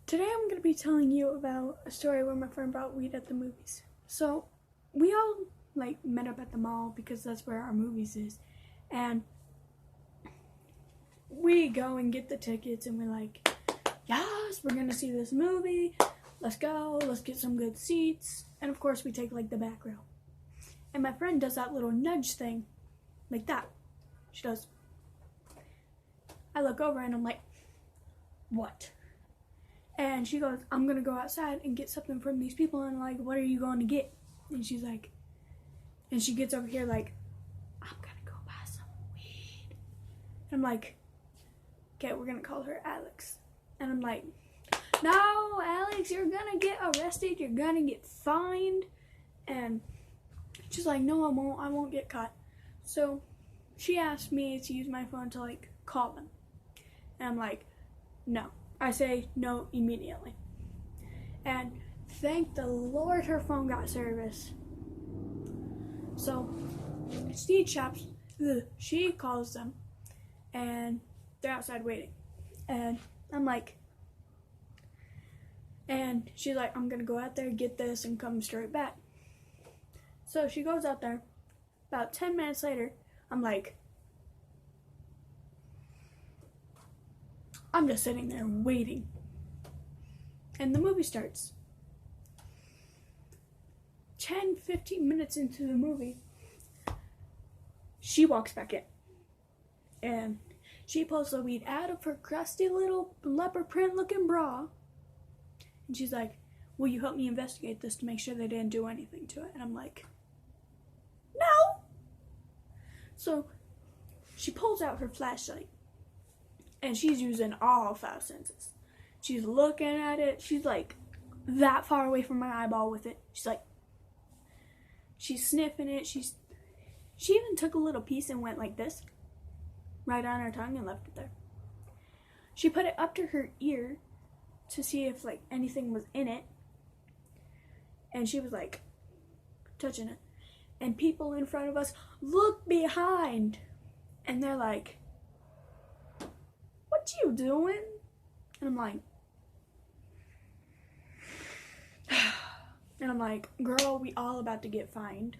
Today I'm going to be telling you about a story where my friend brought weed at the movies. So we all met up at the mall because that's where our movies is. And we go and get the tickets and we're like, yes, we're going to see this movie. Let's go. Let's get some good seats. And of course we take the back row. And my friend does that little nudge thing like that. She does. I look over and I'm like, what? And she goes, I'm going to go outside and get something from these people. And I'm like, what are you going to get? And she's like, and she gets over here like, I'm going to go buy some weed. And I'm like, okay, we're going to call her Alex. And I'm like, no, Alex, you're going to get arrested. You're going to get fined. And she's like, no, I won't get caught. So she asked me to use my phone to call them. And I'm like, no. I say no immediately. And thank the Lord her phone got service. So she calls them and they're outside waiting. And I'm like, and she's like, I'm gonna go out there, get this, and come straight back. So she goes out there. About 10 minutes later, I'm like, I'm just sitting there waiting. And the movie starts. 10-15 minutes into the movie, she walks back in. And she pulls the weed out of her crusty little leopard print looking bra. And she's like, will you help me investigate this to make sure they didn't do anything to it? And I'm like, no! So she pulls out her flashlight. And she's using all 5 senses. She's looking at it. She's that far away from my eyeball with it. She's sniffing it. She even took a little piece and went like this, right on her tongue, and left it there. She put it up to her ear to see if anything was in it. And she was touching it. And people in front of us look behind. And they're like, what you doing? And I'm like, girl, we all about to get fined.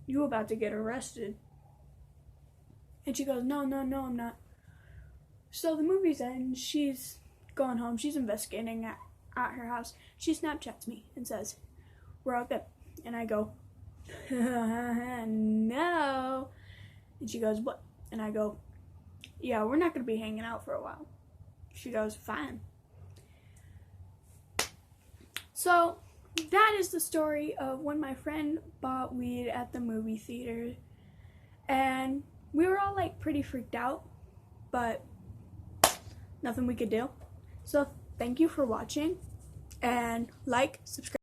You about to get arrested. And she goes, no, I'm not. So the movie's end. She's going home. She's investigating at her house. She Snapchats me and says, we're all good. And I go, no. And she goes, what? And I go, yeah, we're not going to be hanging out for a while. She goes, fine. So that is the story of when my friend bought weed at the movie theater. And we were all pretty freaked out, but nothing we could do. So thank you for watching, and subscribe.